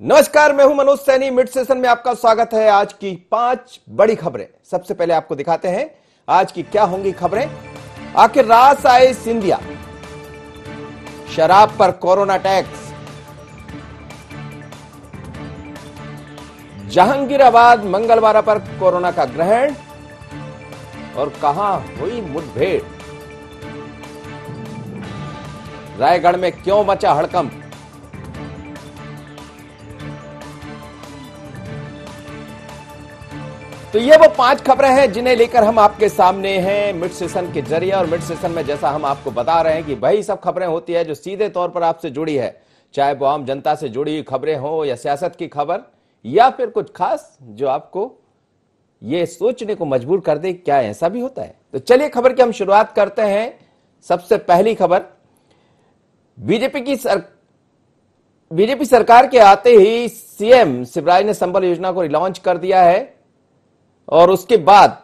नमस्कार, मैं हूं मनोज सैनी। मिड सेशन में आपका स्वागत है। आज की 5 बड़ी खबरें सबसे पहले आपको दिखाते हैं आज की क्या होंगी खबरें। आखिर रास आए सिंधिया, शराब पर कोरोना टैक्स, जहांगीराबाद मंगलवार पर कोरोना का ग्रहण और कहां हुई मुठभेड़, रायगढ़ में क्यों मचा हड़कंप। तो ये वो 5 खबरें हैं जिन्हें लेकर हम आपके सामने हैं मिड सेशन के जरिए। और मिड सेशन में जैसा हम आपको बता रहे हैं कि वही सब खबरें होती है जो सीधे तौर पर आपसे जुड़ी है, चाहे वो आम जनता से जुड़ी हुई खबरें हो या सियासत की खबर या फिर कुछ खास जो आपको ये सोचने को मजबूर कर दे क्या ऐसा भी होता है। तो चलिए खबर की हम शुरुआत करते हैं। सबसे पहली खबर, बीजेपी सरकार के आते ही सीएम शिवराज ने संबल योजना को रिलॉन्च कर दिया है और उसके बाद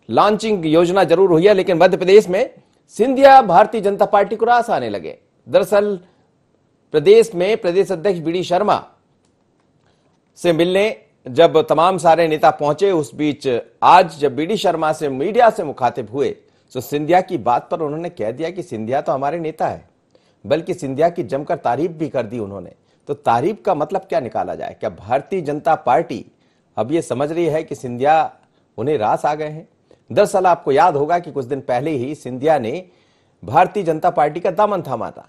लॉन्चिंग योजना जरूर हुई है, लेकिन मध्य प्रदेश में सिंधिया भारतीय जनता पार्टी को रास आने लगे। दरअसल प्रदेश में प्रदेश अध्यक्ष बीडी शर्मा से मिलने जब तमाम सारे नेता पहुंचे, उस बीच आज जब बीडी शर्मा से मीडिया से मुखातिब हुए तो सिंधिया की बात पर उन्होंने कह दिया कि सिंधिया तो हमारे नेता है, बल्कि सिंधिया की जमकर तारीफ भी कर दी उन्होंने। तो तारीफ का मतलब क्या निकाला जाए? क्या भारतीय जनता पार्टी अब ये समझ रही है कि सिंधिया उन्हें रास आ गए हैं? दरअसल आपको याद होगा कि कुछ दिन पहले ही सिंधिया ने भारतीय जनता पार्टी का दामन थामा था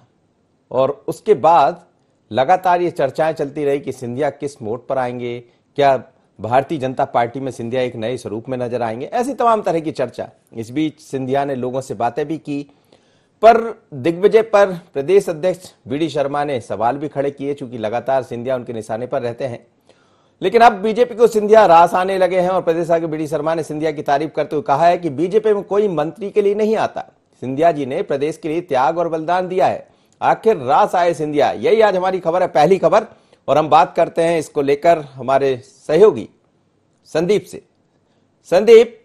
और उसके बाद लगातार ये चर्चाएं चलती रही कि सिंधिया किस मोड पर आएंगे, क्या भारतीय जनता पार्टी में सिंधिया एक नए स्वरूप में नजर आएंगे, ऐसी तमाम तरह की चर्चा। इस बीच सिंधिया ने लोगों से बातें भी की, पर दिग्विजय पर प्रदेश अध्यक्ष बीडी शर्मा ने सवाल भी खड़े किए, चूंकि लगातार सिंधिया उनके निशाने पर रहते हैं। लेकिन अब बीजेपी को सिंधिया रास आने लगे हैं और प्रदेश अध्यक्ष बीडी शर्मा ने सिंधिया की तारीफ करते हुए कहा है कि बीजेपी में कोई मंत्री के लिए नहीं आता, सिंधिया जी ने प्रदेश के लिए त्याग और बलिदान दिया है। आखिर रास आए सिंधिया, यही आज हमारी खबर है, पहली खबर। और हम बात करते हैं इसको लेकर हमारे सहयोगी संदीप से। संदीप,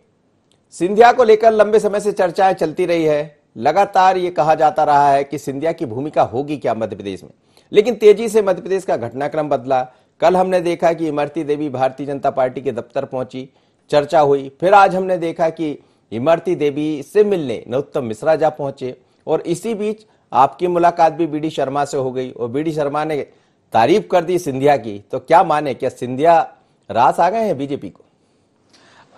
सिंधिया को लेकर लंबे समय से चर्चाएं चलती रही है, लगातार ये कहा जाता रहा है कि सिंधिया की भूमिका होगी क्या मध्य प्रदेश में, लेकिन तेजी से मध्य प्रदेश का घटनाक्रम बदला। कल हमने देखा कि इमरती देवी भारतीय जनता पार्टी के दफ्तर पहुंची, चर्चा हुई। फिर आज हमने देखा कि इमरती देवी से मिलने नरोत्तम मिश्रा जा पहुंचे और इसी बीच आपकी मुलाकात भी बीडी शर्मा से हो गई और बीडी शर्मा ने तारीफ कर दी सिंधिया की। तो क्या माने, क्या सिंधिया रास आ गए हैं बीजेपी को?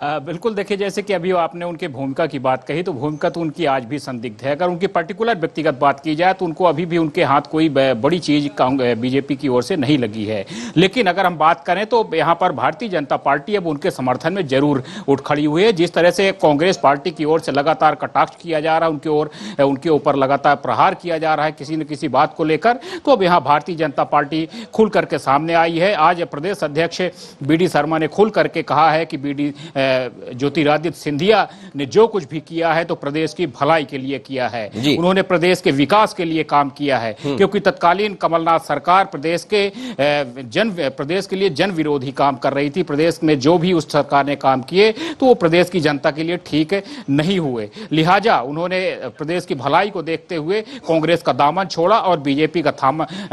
बिल्कुल, देखिए जैसे कि अभी आपने उनके भूमिका की बात कही, तो भूमिका तो उनकी आज भी संदिग्ध है। अगर उनकी पर्टिकुलर व्यक्तिगत बात की जाए तो उनको अभी भी उनके हाथ कोई बड़ी चीज बीजेपी की ओर से नहीं लगी है। लेकिन अगर हम बात करें तो यहाँ पर भारतीय जनता पार्टी अब उनके समर्थन में जरूर उठ खड़ी हुई है। जिस तरह से कांग्रेस पार्टी की ओर से लगातार कटाक्ष किया जा रहा है, उनके ऊपर लगातार प्रहार किया जा रहा है किसी न किसी बात को लेकर, तो अब यहाँ भारतीय जनता पार्टी खुल करके सामने आई है। आज प्रदेश अध्यक्ष बीडी शर्मा ने खुल करके कहा है कि बीडी ज्योतिरादित्य सिंधिया ने जो कुछ भी किया है तो प्रदेश की भलाई के लिए किया है, उन्होंने प्रदेश के विकास के लिए काम किया है। क्योंकि तत्कालीन कमलनाथ सरकार प्रदेश के लिए जन विरोधी काम कर रही थी। प्रदेश में जो भी उस सरकार ने काम किए तो वो प्रदेश की जनता के लिए ठीक नहीं हुए, लिहाजा उन्होंने प्रदेश की भलाई को देखते हुए कांग्रेस का दामन छोड़ा और बीजेपी का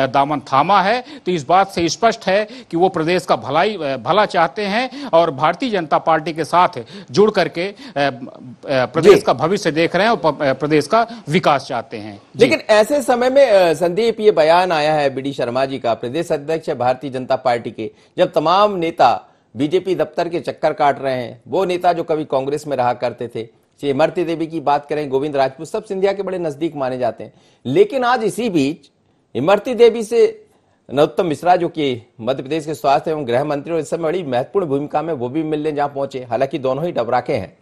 दामन थामा है। तो इस बात से स्पष्ट है कि वो प्रदेश का भला चाहते हैं और भारतीय जनता पार्टी के साथ जुड़ करके प्रदेश का भविष्य देख रहे हैं और प्रदेश का विकास चाहते हैं। लेकिन ऐसे समय में संदीप, ये बयान आया है बीडी शर्मा जी का, प्रदेश अध्यक्ष भारतीय जनता पार्टी के, जब तमाम नेता बीजेपी दफ्तर के चक्कर काट रहे हैं, वो नेता जो कभी कांग्रेस में रहा करते थे, इमरती देवी की बात करें, गोविंद राजपूत, सब सिंधिया के बड़े नजदीक माने जाते हैं। लेकिन आज इसी बीच इमरती देवी से नरोत्तम मिश्रा जो कि मध्य प्रदेश के स्वास्थ्य एवं गृह मंत्री और इस समय बड़ी महत्वपूर्ण भूमिका में वो भी मिलने जहां पहुंचे, हालांकि दोनों ही डबराके हैं।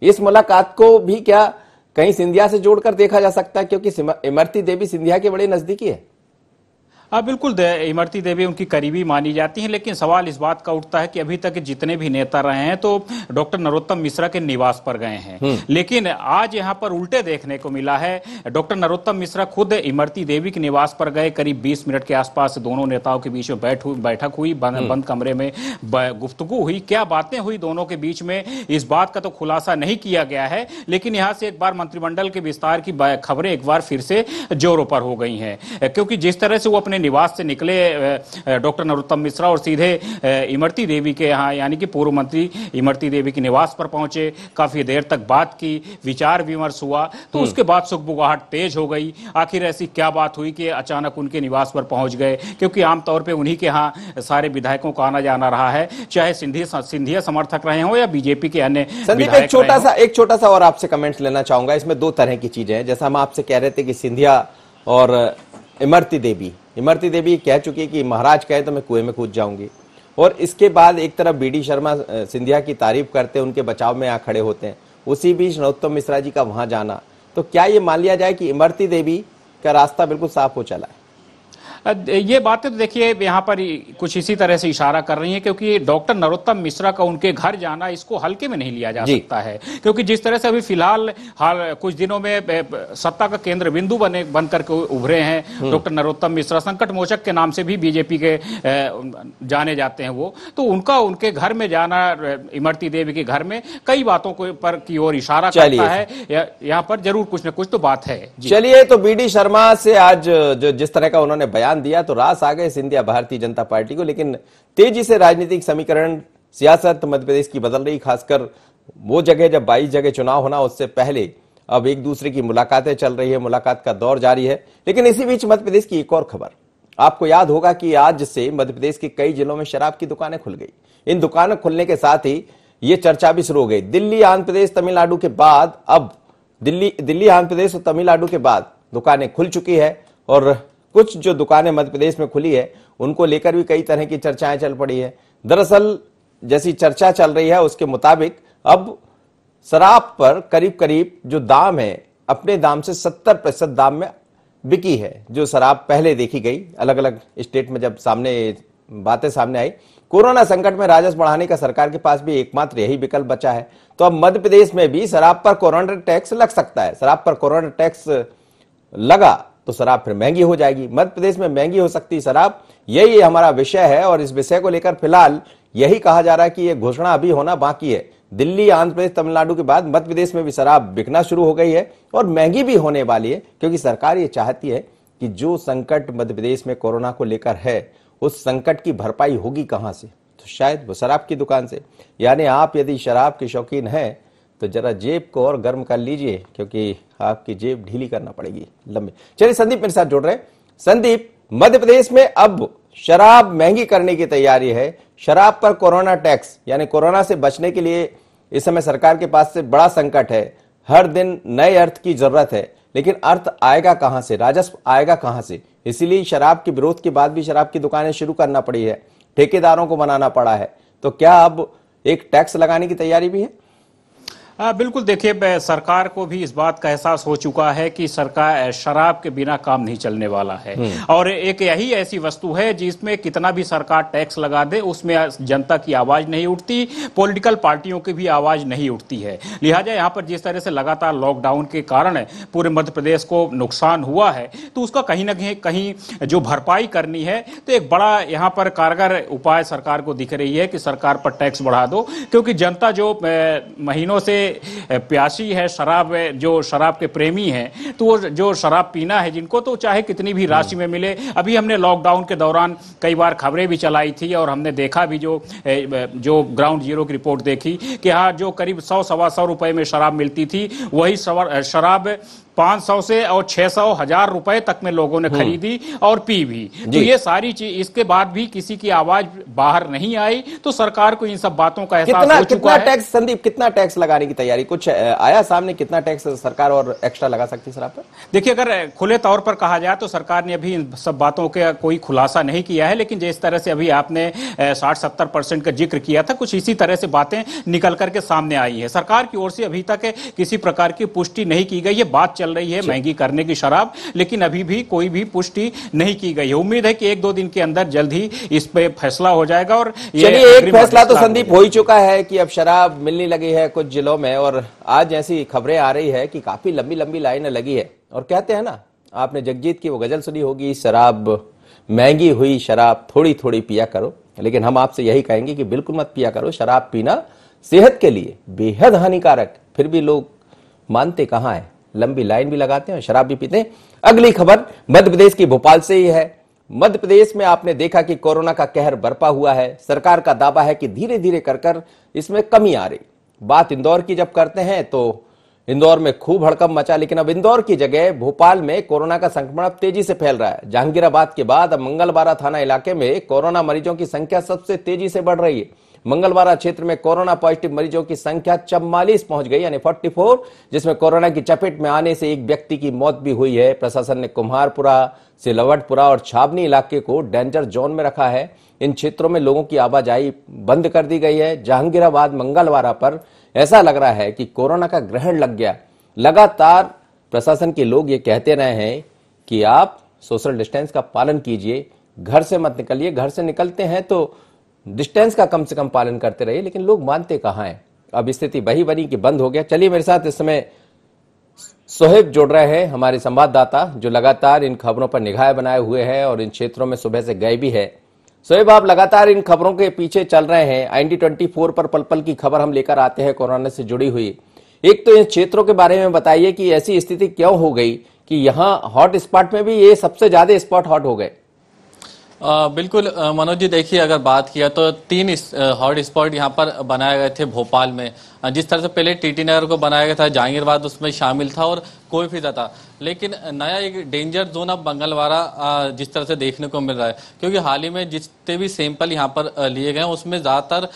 इस मुलाकात को भी क्या कहीं सिंधिया से जोड़कर देखा जा सकता है, क्योंकि इमरती देवी सिंधिया के बड़े नजदीकी है? बिल्कुल, इमरती देवी उनकी करीबी मानी जाती हैं, लेकिन सवाल इस बात का उठता है कि अभी तक जितने भी नेता रहे हैं तो डॉक्टर नरोत्तम मिश्रा के निवास पर गए हैं। लेकिन आज यहाँ पर उल्टे देखने को मिला है। डॉक्टर नरोत्तम मिश्रा खुद इमरती देवी के निवास पर गए, करीब 20 मिनट के आसपास दोनों नेताओं के बीच में बैठक हुई, बंद कमरे में गुफ्तगू हुई। क्या बातें हुई दोनों के बीच में, इस बात का तो खुलासा नहीं किया गया है। लेकिन यहाँ से एक बार मंत्रिमंडल के विस्तार की खबरें एक बार फिर से जोरों पर हो गई हैं, क्योंकि जिस तरह से वो अपने निवास से निकले डॉक्टर नरोत्तम मिश्रा और सीधे इमरती देवी के यहाँ, यानी कि पूर्व मंत्री इमरती देवी के निवास पर पहुंचे। काफी देर तक बात की, विचार विमर्श हुआ, तो उसके बाद सुगबुगाहट तेज हो गई। आखिर ऐसी क्या बात हुई कि अचानक उनके निवास पर पहुंच गए? क्योंकि आमतौर पर उन्हीं के यहाँ सारे विधायकों का आना जाना रहा है, चाहे सिंधिया समर्थक रहे हो या बीजेपी के अन्य संदीप, एक छोटा सा और आपसे कमेंट्स लेना चाहूंगा। इसमें दो तरह की चीजें हैं। जैसा हम आपसे कह रहे थे कि सिंधिया और इमरती देवी कह चुकी है कि महाराज कहे तो मैं कुएं में कूद जाऊंगी, और इसके बाद एक तरफ बीडी शर्मा सिंधिया की तारीफ करते हैं, उनके बचाव में यहाँ खड़े होते हैं। उसी बीच नरोत्तम मिश्रा जी का वहां जाना, तो क्या ये मान लिया जाए कि इमरती देवी का रास्ता बिल्कुल साफ हो चला है? ये बातें तो देखिए यहाँ पर कुछ इसी तरह से इशारा कर रही हैं, क्योंकि डॉक्टर नरोत्तम मिश्रा का उनके घर जाना इसको हल्के में नहीं लिया जा सकता है। क्योंकि जिस तरह से अभी फिलहाल कुछ दिनों में सत्ता का केंद्र बिंदु बन करके उभरे हैं डॉक्टर नरोत्तम मिश्रा, संकट मोचक के नाम से भी बीजेपी के जाने जाते हैं वो, तो उनके घर में जाना, इमरती देवी के घर में कई बातों की ओर इशारा करता है। यहाँ पर जरूर कुछ न कुछ तो बात है। चलिए, तो बीडी शर्मा से आज जो जिस तरह का उन्होंने बयान दिया तो रास आ गए सिंधिया भारतीय जनता पार्टी को। लेकिन तेजी से राजनीतिक समीकरण, सियासत मध्य प्रदेश की बदल रही, खासकर वो जगह जब 22 जगह चुनाव होना उससे पहले अब एक दूसरे की मुलाकातें चल रही है, मुलाकात का दौर जारी है। लेकिन इसी बीच मध्य प्रदेश की एक और खबर, आपको याद होगा कि आज से मध्य प्रदेश के कई जिलों में शराब की दुकानें खुल गई। इन दुकानों खुलने के साथ ही ये चर्चा भी शुरू हो गई। दिल्ली, आंध्र प्रदेश, तमिलनाडु के बाद अब दिल्ली, आंध्र प्रदेश और तमिलनाडु के बाद दुकानें खुल चुकी है, और कुछ जो दुकानें मध्य प्रदेश में खुली है उनको लेकर भी कई तरह की चर्चाएं चल पड़ी है। दरअसल जैसी चर्चा चल रही है उसके मुताबिक अब शराब पर करीब करीब जो दाम है, अपने दाम से 70% दाम में बिकी है। जो शराब पहले देखी गई अलग अलग स्टेट में, जब बातें सामने आई, कोरोना संकट में राजस्व बढ़ाने का सरकार के पास भी एकमात्र यही विकल्प बचा है। तो अब मध्य प्रदेश में भी शराब पर कोरोना टैक्स लग सकता है। शराब पर कोरोना टैक्स लगा तो शराब फिर महंगी हो जाएगी। मध्य प्रदेश में महंगी हो सकती है शराब, यही हमारा विषय है। और इस विषय को लेकर फिलहाल यही कहा जा रहा है कि यह घोषणा अभी होना बाकी है। दिल्ली, आंध्र प्रदेश, तमिलनाडु के बाद मध्य प्रदेश में भी शराब बिकना शुरू हो गई है और महंगी भी होने वाली है, क्योंकि सरकार ये चाहती है कि जो संकट मध्य प्रदेश में कोरोना को लेकर है, उस संकट की भरपाई होगी कहां से? तो शायद वो शराब की दुकान से। यानी आप यदि शराब के शौकीन हैं तो जरा जेब को और गर्म कर लीजिए, क्योंकि आपकी जेब ढीली करना पड़ेगी लंबी। चलिए, संदीप मेरे साथ जुड़ रहे हैं। संदीप, मध्य प्रदेश में अब शराब महंगी करने की तैयारी है। शराब पर कोरोना टैक्स, यानी कोरोना से बचने के लिए इस समय सरकार के पास से बड़ा संकट है। हर दिन नए अर्थ की जरूरत है, लेकिन अर्थ आएगा कहां से, राजस्व आएगा कहां से? इसीलिए शराब के विरोध के बाद भी शराब की दुकानें शुरू करना पड़ी है, ठेकेदारों को बनाना पड़ा है। तो क्या अब एक टैक्स लगाने की तैयारी भी है? बिल्कुल, देखिए सरकार को भी इस बात का एहसास हो चुका है कि सरकार शराब के बिना काम नहीं चलने वाला है, और एक यही ऐसी वस्तु है जिसमें कितना भी सरकार टैक्स लगा दे उसमें जनता की आवाज नहीं उठती, पॉलिटिकल पार्टियों की भी आवाज नहीं उठती है। लिहाजा यहाँ पर जिस तरह से लगातार लॉकडाउन के कारण पूरे मध्य प्रदेश को नुकसान हुआ है, तो उसका कहीं ना कहीं जो भरपाई करनी है, तो एक बड़ा यहाँ पर कारगर उपाय सरकार को दिख रही है कि सरकार पर टैक्स बढ़ा दो। क्योंकि जनता जो महीनों से प्यासी है, जो शराब के प्रेमी हैं, तो वो जो शराब पीना है जिनको, तो चाहे कितनी भी राशि में मिले। अभी हमने लॉकडाउन के दौरान कई बार खबरें भी चलाई थी और हमने देखा भी, जो ग्राउंड जीरो की रिपोर्ट देखी कि हाँ, जो करीब 100-125 रुपए में शराब मिलती थी, वही शराब 500 से और 600-1000 रुपए तक में लोगों ने खरीदी और पी भी। तो ये सारी चीज, इसके बाद भी किसी की आवाज बाहर नहीं आई। तो सरकार को इन सब बातों का एहसास हो चुका है। टैक्स, संदीप, कितना टैक्स लगाने की तैयारी कुछ आया सामने? कितना टैक्स सरकार और एक्स्ट्रा लगा सकती है शराब पर? देखिए, अगर खुले तौर पर कहा जाए तो सरकार ने अभी इन सब बातों का कोई खुलासा नहीं किया है, लेकिन जिस तरह से अभी आपने 60-70% का जिक्र किया था, कुछ इसी तरह से बातें निकल करके सामने आई है। सरकार की ओर से अभी तक किसी प्रकार की पुष्टि नहीं की गई है। बात चल रही है महंगी करने की शराब, लेकिन अभी भी कोई भी पुष्टि नहीं की गई है। उम्मीद है कि 1-2 दिन के अंदर जल्द ही इस पे फैसला हो जाएगा। और चलिए, एक फैसला तो संदीप हो ही चुका है कि अब शराब मिलने लगी है कुछ जिलों में, और आज ऐसी खबरें आ रही है कि काफी लंबी लंबी लाइनें लगी है। और कहते हैं ना, आपने जगजीत की वो गजल सुनी होगी, शराब महंगी हुई, शराब थोड़ी थोड़ी पिया करो। लेकिन हम आपसे यही कहेंगे कि बिल्कुल मत पिया करो। शराब पीना सेहत के लिए बेहद हानिकारक, फिर भी लोग मानते कहां है, लंबी लाइन भी लगाते हैं और शराब भी पीते हैं। अगली खबर मध्य प्रदेश की भोपाल से ही है। मध्य प्रदेश में आपने देखा कि कोरोना का कहर बरपा हुआ है। सरकार का दावा है कि धीरे धीरे कर कर इसमें कमी आ रही। बात इंदौर की जब करते हैं तो इंदौर में खूब हड़कंप मचा, लेकिन अब इंदौर की जगह भोपाल में कोरोना का संक्रमण अब तेजी से फैल रहा है। जहांगीराबाद के बाद अब मंगलवारा थाना इलाके में कोरोना मरीजों की संख्या सबसे तेजी से बढ़ रही है। मंगलवारा क्षेत्र में कोरोना पॉजिटिव मरीजों की संख्या 44 पहुंच गई, यानी 44, जिसमें कोरोना की चपेट में आने से एक व्यक्ति की मौत भी हुई है। प्रशासन ने कुम्हारपुरा, सिलवटपुरा और छावनी इलाके को डेंजर जोन में रखा है। इन क्षेत्रों में लोगों की आवाजाही बंद कर दी गई है। जहांगीराबाद मंगलवारा पर ऐसा लग रहा है कि कोरोना का ग्रहण लग गया। लगातार प्रशासन के लोग ये कहते रहे हैं कि आप सोशल डिस्टेंस का पालन कीजिए, घर से मत निकलिए, घर से निकलते हैं तो डिस्टेंस का कम से कम पालन करते रहिए, लेकिन लोग मानते कहां हैं। अब स्थिति वही बनी कि बंद हो गया। चलिए मेरे साथ इस समय सोहेब जुड़ रहे हैं, हमारे संवाददाता, जो लगातार इन खबरों पर निगाह बनाए हुए हैं और इन क्षेत्रों में सुबह से गए भी है। सोहेब, आप लगातार इन खबरों के पीछे चल रहे हैं। IND24 पर पल पल की खबर हम लेकर आते हैं कोरोना से जुड़ी हुई। एक तो इन क्षेत्रों के बारे में बताइए कि ऐसी स्थिति क्यों हो गई कि यहाँ हॉट स्पॉट में भी ये सबसे ज्यादा स्पॉट हॉट हो गए। बिल्कुल मनोज जी, देखिए अगर बात किया तो 3 हॉट स्पॉट यहाँ पर बनाए गए थे भोपाल में। जिस तरह से पहले टीटी नगर को बनाया गया था, जहांगीराबाद उसमें शामिल था और कोई फिजा था, लेकिन नया एक डेंजर जोन अब मंगलवारा जिस तरह से देखने को मिल रहा है, क्योंकि हाल ही में जितने भी सैंपल यहाँ पर लिए गए उसमें ज़्यादातर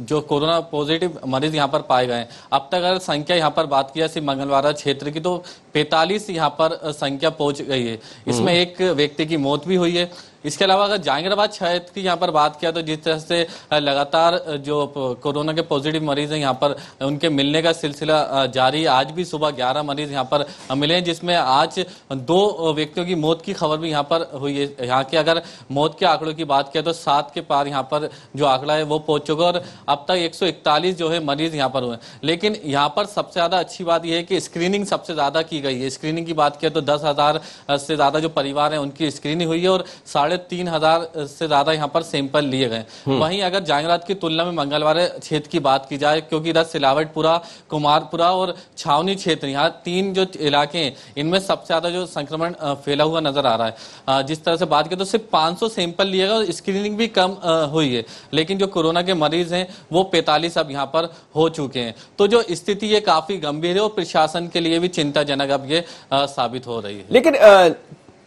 जो कोरोना पॉजिटिव मरीज यहाँ पर पाए गए हैं। अब तक अगर संख्या यहाँ पर बात किया सिर्फ मंगलवारा क्षेत्र की तो 45 यहाँ पर संख्या पहुंच गई है। इसमें एक व्यक्ति की मौत भी हुई है। इसके अलावा अगर जहांगीराबाद क्षेत्र की यहाँ पर बात किया तो जिस तरह से लगातार जो कोरोना के पॉजिटिव मरीज हैं यहाँ पर उनके मिलने का सिलसिला जारी है। आज भी सुबह 11 मरीज यहाँ पर मिले हैं, जिसमें आज 2 व्यक्तियों की मौत की खबर भी यहाँ पर हुई है। यहाँ के अगर मौत के आंकड़ों की बात किया तो 7 के पार यहाँ पर जो आंकड़ा है वो पहुंच चुका है और अब तक 141 जो है मरीज यहाँ पर हुए। लेकिन यहाँ पर सबसे ज्यादा अच्छी बात यह है कि स्क्रीनिंग सबसे ज्यादा की गई है। स्क्रीनिंग की बात किया तो 10,000 से ज्यादा जो परिवार है उनकी स्क्रीनिंग हुई है और 3,500 से ज्यादा यहाँ पर सैंपल लिए गए। वहीं अगर जहांगीराबाद की तुलना में मंगलवार क्षेत्र की बात की जाए, क्योंकि इधर सिलावटपुरा, कुमारपुरा और छावनी क्षेत्र, यहाँ 3 जो इलाके हैं इनमें सबसे ज्यादा जो संक्रमण फैला हुआ नजर आ रहा है। जिस तरह से बात करें तो सिर्फ 500 सैंपल लिए गए और स्क्रीनिंग भी कम हुई है, लेकिन जो कोरोना के मरीज हैं वो 45 अब यहाँ पर हो चुके हैं। तो जो स्थिति ये काफी गंभीर है और प्रशासन के लिए भी चिंताजनक अब ये साबित हो रही है। लेकिन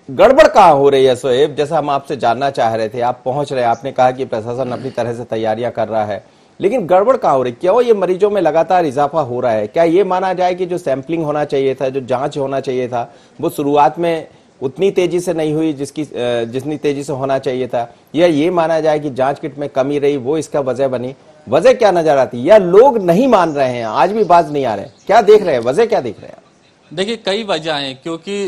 गड़बड़ कहाँ हो रही है सोहेब, जैसा हम आपसे जानना चाह रहे थे। आप पहुंच रहे, आपने कहा कि प्रशासन अपनी तरह से तैयारियां कर रहा है, लेकिन गड़बड़ कहाँ हो रही, क्यों ये मरीजों में लगातार इजाफा हो रहा है? क्या ये माना जाए कि जो सैंपलिंग होना चाहिए था, जो जांच होना चाहिए था, वो शुरुआत में उतनी तेजी से नहीं हुई जितनी तेजी से होना चाहिए था? या ये माना जाए कि जांच किट में कमी रही, वो इसका वजह बनी? वजह क्या नजर आती, या लोग नहीं मान रहे हैं, आज भी बाज नहीं आ रहे हैं? क्या देख रहे हैं, वजह क्या देख रहे हैं? देखिए कई वजह हैं, क्योंकि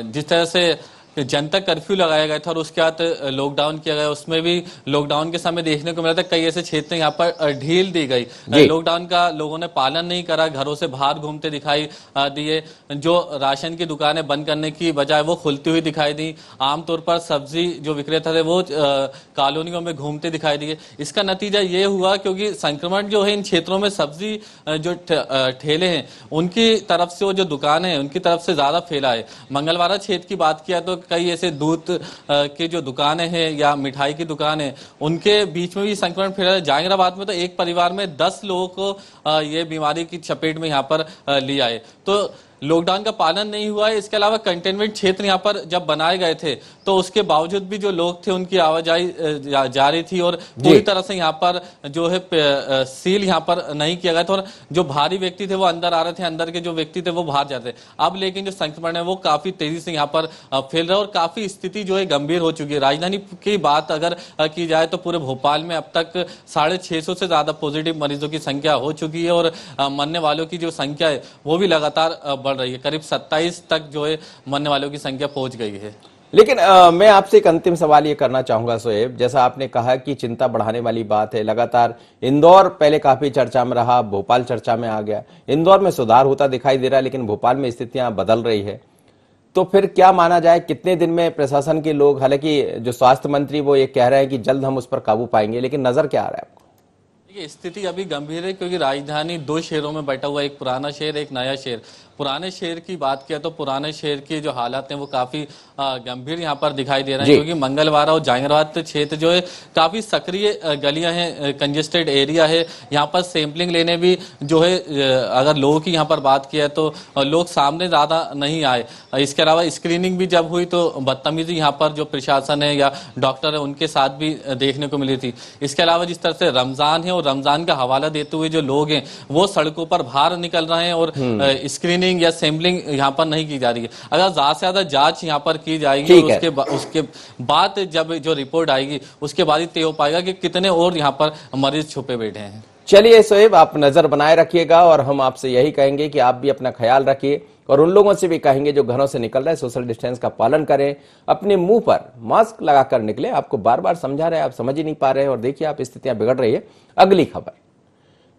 जिस तरह से जनता कर्फ्यू लगाया गया था और उसके बाद लॉकडाउन किया गया, उसमें भी लॉकडाउन के समय देखने को मिला था कई ऐसे क्षेत्र यहाँ पर ढील दी गई। लॉकडाउन का लोगों ने पालन नहीं करा, घरों से बाहर घूमते दिखाई दिए। जो राशन की दुकानें बंद करने की बजाय वो खुलती हुई दिखाई दी। आमतौर पर सब्जी जो विक्रेता थे वो कॉलोनियों में घूमते दिखाई दिए। इसका नतीजा ये हुआ क्योंकि संक्रमण जो है इन क्षेत्रों में सब्जी जो ठेले हैं उनकी तरफ से, वो जो दुकान है उनकी तरफ से ज्यादा फैला है। मंगलवारा क्षेत्र की बात किया तो कई ऐसे दूध के जो दुकानें हैं या मिठाई की दुकान है उनके बीच में भी संक्रमण फैला है। जहांगीराबाद में तो एक परिवार में 10 लोगों को ये बीमारी की चपेट में यहाँ पर लिया है। तो लॉकडाउन का पालन नहीं हुआ है। इसके अलावा कंटेनमेंट क्षेत्र यहाँ पर जब बनाए गए थे तो उसके बावजूद भी जो लोग थे उनकी आवाजाही जारी थी और पूरी तरह से यहाँ पर जो है सील यहाँ पर नहीं किया गया था और जो भारी व्यक्ति थे वो अंदर आ रहे थे, अंदर के जो व्यक्ति थे वो बाहर जाते। अब लेकिन जो संक्रमण है वो काफी तेजी से यहाँ पर फैल रहा है और काफी स्थिति जो है गंभीर हो चुकी है। राजधानी की बात अगर की जाए तो पूरे भोपाल में अब तक 650 से ज्यादा पॉजिटिव मरीजों की संख्या हो चुकी है और मरने वालों की जो संख्या है वो भी लगातार बढ़ रही है। करीब 27 तक जो है मरने वालों की संख्या पहुंच गई है। लेकिन मैं आपसे एक अंतिम सवाल ये करना चाहूंगा सोहेब, जैसा आपने कहा कि चिंता बढ़ाने वाली बात है, लगातार इंदौर पहले काफी चर्चा में रहा, भोपाल चर्चा में आ गया। इंदौर में सुधार होता दिखाई दे रहा है, लेकिन भोपाल में स्थितियां बदल रही है। तो फिर क्या माना जाए, कितने दिन में प्रशासन के लोग, हालांकि जो स्वास्थ्य मंत्री वो ये कह रहे हैं कि जल्द हम उस पर काबू पाएंगे, लेकिन नजर क्या आ रहा है आपको? ये स्थिति अभी गंभीर है क्योंकि राजधानी 2 शहरों में बैठा हुआ, एक पुराना शहर एक नया शहर। पुराने शहर की बात किया तो पुराने शहर के जो हालात हैं वो काफी गंभीर यहाँ पर दिखाई दे रहे हैं, क्योंकि मंगलवार और जांगीरवाद क्षेत्र जो है काफी सक्रिय गलियां हैं, कंजेस्टेड एरिया है। यहाँ पर सैंपलिंग लेने भी जो है अगर लोगों की यहाँ पर बात किया तो लोग सामने ज्यादा नहीं आए। इसके अलावा स्क्रीनिंग भी जब हुई तो बदतमीजी यहाँ पर जो प्रशासन है या डॉक्टर है उनके साथ भी देखने को मिली थी। इसके अलावा जिस तरह से रमजान है और रमजान का हवाला देते हुए जो लोग हैं वो सड़कों पर बाहर निकल रहे हैं और स्क्रीनिंग या सैंपलिंग यहाँ पर नहीं की जा रही है। अगर ज्यादा से ज्यादा जांच यहाँ पर की जाएगी और उसके बाद जब जो रिपोर्ट आएगी उसके बाद ही तय हो पाएगा कि कितने और यहाँ पर मरीज छुपे बैठे हैं। चलिए शोएब, आप नजर बनाए रखिएगा और हम आपसे यही कहेंगे कि आप भी अपना ख्याल रखिए और उन लोगों से भी कहेंगे जो घरों से निकल रहे हैं सोशल डिस्टेंस का पालन करें, अपने मुंह पर मास्क लगाकर निकले। आपको बार बार समझा रहे हैं, आप समझ ही नहीं पा रहे हैं और देखिए आप स्थितियां बिगड़ रही है। अगली खबर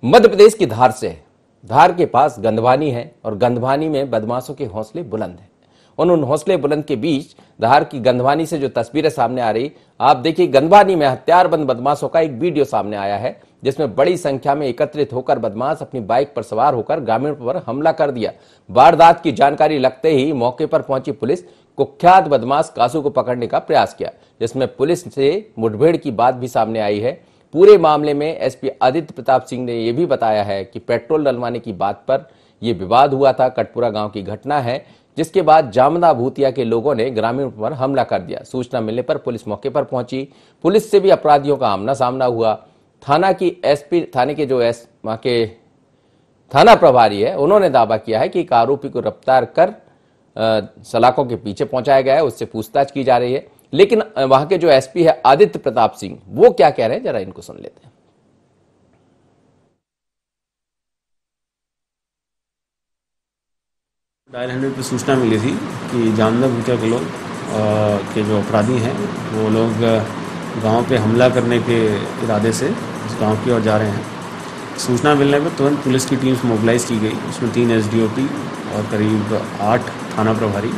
मध्य प्रदेश की धार से है। धार के पास गंधवानी है और गंधवानी में बदमाशों के हौसले बुलंद हैं। उन हौसले बुलंद के बीच धार की गंधवानी से जो तस्वीरें सामने आ रही, आप देखिए गंधवानी में हथियारबंद बदमाशों का एक वीडियो सामने आया है जिसमें बड़ी संख्या में एकत्रित होकर बदमाश अपनी बाइक पर सवार होकर ग्रामीणों पर हमला कर दिया। वारदात की जानकारी लगते ही मौके पर पहुंची पुलिस कुख्यात बदमाश कासू को पकड़ने का प्रयास किया, जिसमें पुलिस से मुठभेड़ की बात भी सामने आई है। पूरे मामले में एसपी आदित्य प्रताप सिंह ने यह भी बताया है कि पेट्रोल डलवाने की बात पर यह विवाद हुआ था। कटपुरा गांव की घटना है, जिसके बाद जामदा भूतिया के लोगों ने ग्रामीणों पर हमला कर दिया। सूचना मिलने पर पुलिस मौके पर पहुंची। पुलिस से भी अपराधियों का आमना सामना हुआ। थाना की एसपी, थाने के जो वहां के थाना प्रभारी है, उन्होंने दावा किया है कि एक आरोपी को गिरफ्तार कर सलाखों के पीछे पहुंचाया गया है, उससे पूछताछ की जा रही है। लेकिन वहां के जो एसपी है आदित्य प्रताप सिंह, वो क्या कह रहे हैं जरा इनको सुन लेते हैं। डायल 100 पर सूचना मिली थी कि जामदा भूतिया के लोग के जो अपराधी हैं वो लोग गांव पे हमला करने के इरादे से उस गांव की ओर जा रहे हैं। सूचना मिलने पर तुरंत पुलिस की टीम्स मोबिलाइज की गई। उसमें 3 एसडीओपी और करीब 8 थाना प्रभारी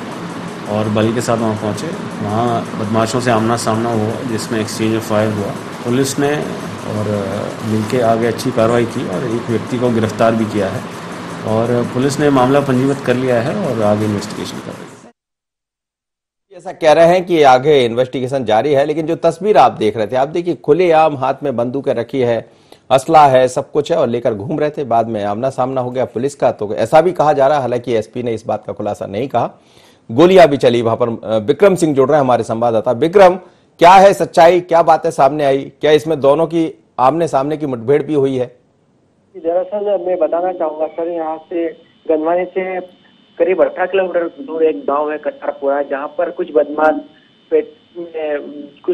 और बल के साथ वहाँ पहुँचे। वहाँ बदमाशों से आमना सामना हुआ जिसमें एक्सचेंज ऑफ फायर हुआ। पुलिस ने और मिलके आगे अच्छी कार्रवाई की और एक व्यक्ति को गिरफ्तार भी किया है और पुलिस ने मामला पंजीबद्ध कर लिया है और आगे इन्वेस्टिगेशन कर रही है। ऐसा कह रहे हैं कि आगे इन्वेस्टिगेशन जारी है, लेकिन जो तस्वीर आप देख रहे थे, आप देखिए खुलेआम हाथ में बंदूकें रखी है, असला है, सब कुछ है और लेकर घूम रहे थे। बाद में आमना सामना हो गया पुलिस का, तो ऐसा भी कहा जा रहा है, हालांकि एसपी ने इस बात का खुलासा नहीं कहा। गोलियां भी चली। वहां पर विक्रम सिंह जुड़ रहे हैं हमारे संवाददाता। विक्रम, क्या है सच्चाई, क्या बातें सामने आई, क्या इसमें दोनों की आमने सामने की मुठभेड़ भी हुई है? दरअसल मैं बताना चाहूंगा सर, यहाँ से गंधवानी से करीब 18 किलोमीटर दूर एक गांव है कटारपुरा, जहाँ पर कुछ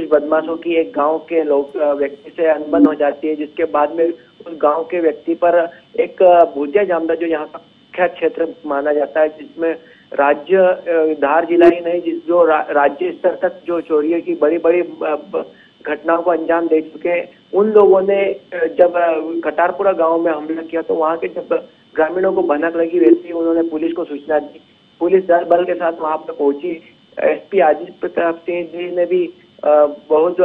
बदमाशों की एक गांव के लोग व्यक्ति से अनबन हो जाती है, जिसके बाद में उस गांव के व्यक्ति पर एक भूतिया जामदा, जो यहाँ का मुख्य क्षेत्र माना जाता है, जिसमें राज्य धार जिला ही नहीं, जो राज्य स्तर तक जो चोरी की बड़ी बड़ी घटनाओं को अंजाम दे चुके हैं, उन लोगों ने जब कटारपुरा गांव में हमला किया तो वहां के जब ग्रामीणों को भनक लगी, वैसे ही उन्होंने पुलिस को सूचना दी। पुलिस दल बल के साथ वहां पर पहुंची। एसपी आदित्य प्रताप सिंह जी ने भी बहुत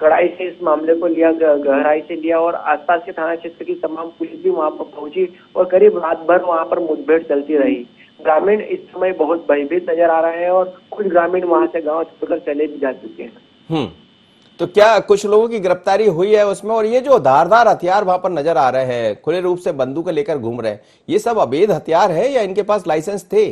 कड़ाई से इस मामले को लिया, गहराई से लिया और आसपास के थाना क्षेत्र की तमाम पुलिस भी वहां पर पहुंची और करीब रात भर वहां पर मुठभेड़ चलती रही। ग्रामीण इस समय बहुत भयभीत नजर आ रहे हैं और कुछ ग्रामीण वहां से गाँव छोड़कर चले भी जा चुके हैं। तो क्या कुछ लोगों की गिरफ्तारी हुई है उसमें? और ये जो धारदार हथियार वहां पर नजर आ रहे हैं, खुले रूप से बंदूकें लेकर घूम रहे हैं, ये सब अवैध हथियार है या इनके पास लाइसेंस थे?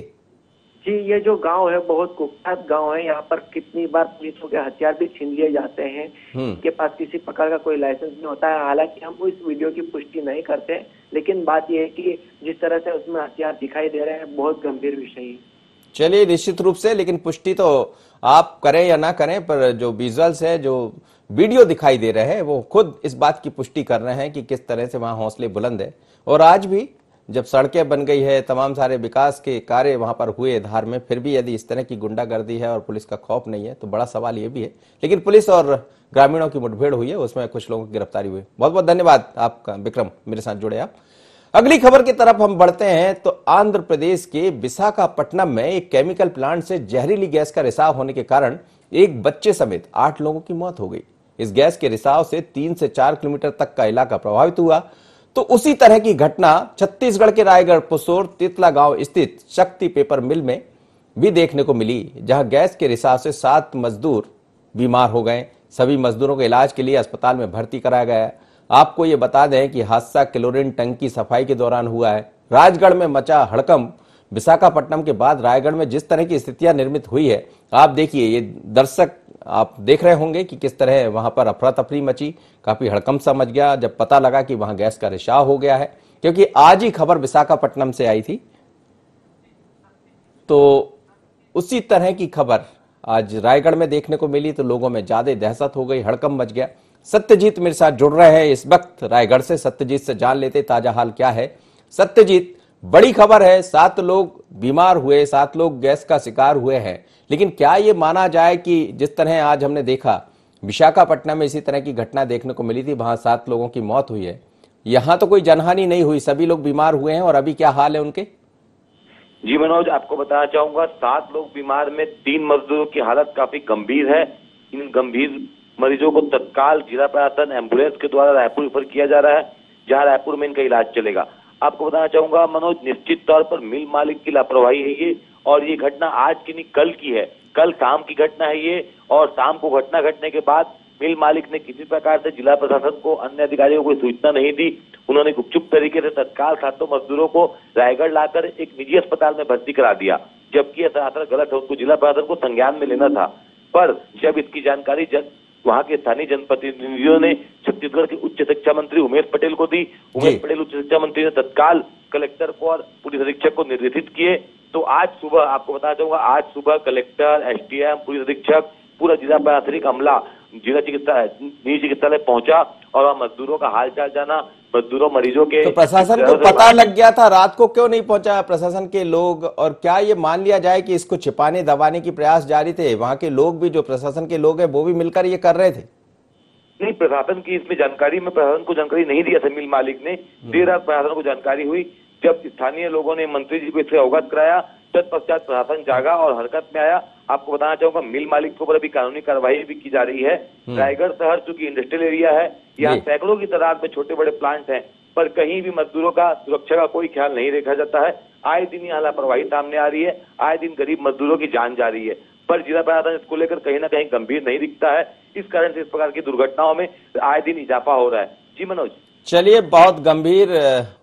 जी, ये जो गांव है बहुत कुख्यात गांव है। यहाँ पर कितनी बार पुलिसों के हथियार भी छीन लिए जाते हैं। इनके पास किसी प्रकार का कोई लाइसेंस नहीं होता है। हालांकि हम इस वीडियो की पुष्टि नहीं करते, लेकिन बात यह है कि जिस तरह से उसमें हथियार दिखाई दे रहे हैं, बहुत गंभीर विषय है। चलिए, निश्चित रूप से, लेकिन पुष्टि तो आप करें या ना करें, पर जो विजुअल्स है, जो वीडियो दिखाई दे रहे हैं, वो खुद इस बात की पुष्टि कर रहे हैं कि किस तरह से वहां हौसले बुलंद है। और आज भी जब सड़कें बन गई है, तमाम सारे विकास के कार्य वहां पर हुए धार में, फिर भी यदि इस तरह की गुंडागर्दी है और पुलिस का खौफ नहीं है, तो बड़ा सवाल ये भी है। लेकिन पुलिस और ग्रामीणों की मुठभेड़ हुई है, उसमें कुछ लोगों की गिरफ्तारी हुई। बहुत बहुत धन्यवाद आपका विक्रम, मेरे साथ जुड़े आप। अगली खबर की तरफ हम बढ़ते हैं तो आंध्र प्रदेश के विशाखापट्टनम में एक केमिकल प्लांट से जहरीली गैस का रिसाव होने के कारण एक बच्चे समेत 8 लोगों की मौत हो गई। इस गैस के रिसाव से 3 से 4 किलोमीटर तक का इलाका प्रभावित हुआ। तो उसी तरह की घटना छत्तीसगढ़ के रायगढ़ पुसोर तितला गांव स्थित शक्ति पेपर मिल में भी देखने को मिली, जहां गैस के रिसाव से 7 मजदूर बीमार हो गए। सभी मजदूरों को इलाज के लिए अस्पताल में भर्ती कराया गया है। आपको ये बता दें कि हादसा क्लोरीन टंकी सफाई के दौरान हुआ है। राजगढ़ में मचा हड़कंप, विशाखापट्टनम के बाद रायगढ़ में जिस तरह की स्थितियां निर्मित हुई है, आप देखिए, ये दर्शक आप देख रहे होंगे कि किस तरह वहां पर अफरा तफरी मची, काफी हड़कंप सा मच गया जब पता लगा कि वहां गैस का रिसाव हो गया है, क्योंकि आज ही खबर विशाखापट्टनम से आई थी। तो उसी तरह की खबर आज रायगढ़ में देखने को मिली, तो लोगों में ज्यादा दहशत हो गई, हड़कंप मच गया। सत्यजीत मेरे साथ जुड़ रहे हैं इस वक्त रायगढ़ से। सत्यजीत से जान लेते ताजा हाल क्या है। सत्यजीत, बड़ी खबर है, 7 लोग बीमार हुए, 7 लोग गैस का शिकार हुए हैं, लेकिन क्या ये माना जाए कि जिस तरह आज हमने देखा विशाखापट्टनम में इसी तरह की घटना देखने को मिली थी, वहां 7 लोगों की मौत हुई है, यहां तो कोई जनहानि नहीं हुई, सभी लोग बीमार हुए हैं, और अभी क्या हाल है उनके? जी मनोज, आपको बताना चाहूंगा, 7 लोग बीमार में 3 मजदूरों की हालत काफी गंभीर है। इन गंभीर मरीजों को तत्काल जिला प्रशासन एम्बुलेंस के द्वारा रायपुर रेफर किया जा रहा है, जहां रायपुर में इनका इलाज चलेगा। आपको बताना चाहूंगा मनोज, निश्चित तौर पर मिल मालिक की लापरवाही है ये, और ये घटना आज की नहीं कल की है, कल शाम की घटना है ये। और शाम को घटना घटने के बाद मिल मालिक ने किसी प्रकार से जिला प्रशासन को, अन्य अधिकारियों को सूचना नहीं दी। उन्होंने गुपचुप तरीके से तत्काल 7 मजदूरों को रायगढ़ लाकर एक निजी अस्पताल में भर्ती करा दिया, जबकि ऐसा गलत है, उनको जिला प्रशासन को संज्ञान में लेना था। पर जब इसकी जानकारी वहां के स्थानीय जनप्रतिनिधियों ने छत्तीसगढ़ के उच्च शिक्षा मंत्री उमेश पटेल को दी, उमेश पटेल उच्च शिक्षा मंत्री ने तत्काल कलेक्टर को और पुलिस अधीक्षक को निर्देशित किए। तो आज सुबह, आपको बताना चाहूंगा, आज सुबह कलेक्टर, एसडीएम, पुलिस अधीक्षक, पूरा जिला प्रशासनिक अमला जिला निजी चिकित्सालय पहुंचा और वहां मजदूरों का हालचाल जाना, मजदूरों मरीजों के। तो प्रशासन को पता लग गया था, रात को क्यों नहीं पहुंचा प्रशासन के लोग? और क्या ये मान लिया जाए कि इसको छिपाने दबाने की प्रयास जारी थे? वहां के लोग भी, जो प्रशासन के लोग हैं, वो भी मिलकर ये कर रहे थे? नहीं, प्रशासन की इसमें जानकारी में प्रशासन को जानकारी नहीं दिया था मिल मालिक ने। देर रात प्रशासन को जानकारी हुई, जब स्थानीय लोगों ने मंत्री जी को इससे अवगत कराया, तत्पश्चात प्रशासन जागा और हरकत में आया। आपको बताना चाहूंगा, मिल मालिक के ऊपर अभी कानूनी कार्रवाई भी की जा रही है। रायगढ़ शहर चूंकि इंडस्ट्रियल एरिया है, यहाँ सैकड़ों की तादाद में छोटे बड़े प्लांट हैं, पर कहीं भी मजदूरों का सुरक्षा का कोई ख्याल नहीं रखा जाता है। आए दिन यहाँ लापरवाही सामने आ रही है, आए दिन गरीब मजदूरों की जान जा रही है, पर जिला प्रशासन इसको लेकर कहीं ना कहीं गंभीर नहीं दिखता है। इस कारण से इस प्रकार की दुर्घटनाओं में आए दिन इजाफा हो रहा है। जी मनोज। चलिए, बहुत गंभीर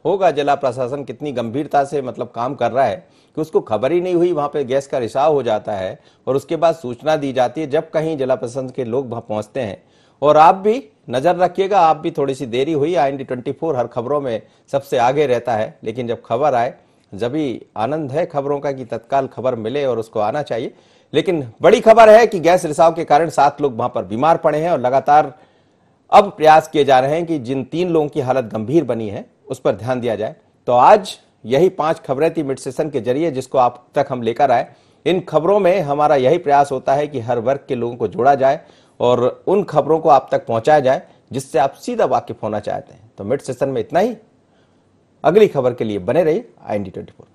होगा जिला प्रशासन कितनी गंभीरता से मतलब काम कर रहा है कि उसको खबर ही नहीं हुई, वहां पे गैस का रिसाव हो जाता है और उसके बाद सूचना दी जाती है जब कहीं जिला प्रशासन के लोग वहां पहुंचते हैं। और आप भी नजर रखिएगा, आप भी थोड़ी सी देरी हुई, IND24 हर खबरों में सबसे आगे रहता है, लेकिन जब खबर आए, जब भी आनंद है खबरों का कि तत्काल खबर मिले और उसको आना चाहिए। लेकिन बड़ी खबर है कि गैस रिसाव के कारण 7 लोग वहां पर बीमार पड़े हैं और लगातार अब प्रयास किए जा रहे हैं कि जिन 3 लोगों की हालत गंभीर बनी है उस पर ध्यान दिया जाए। तो आज यही 5 खबरें थी मिड सेशन के जरिए, जिसको आप तक हम लेकर आए। इन खबरों में हमारा यही प्रयास होता है कि हर वर्ग के लोगों को जोड़ा जाए और उन खबरों को आप तक पहुंचाया जाए जिससे आप सीधा वाकिफ होना चाहते हैं। तो मिड सेशन में इतना ही। अगली खबर के लिए बने रहिए IND24।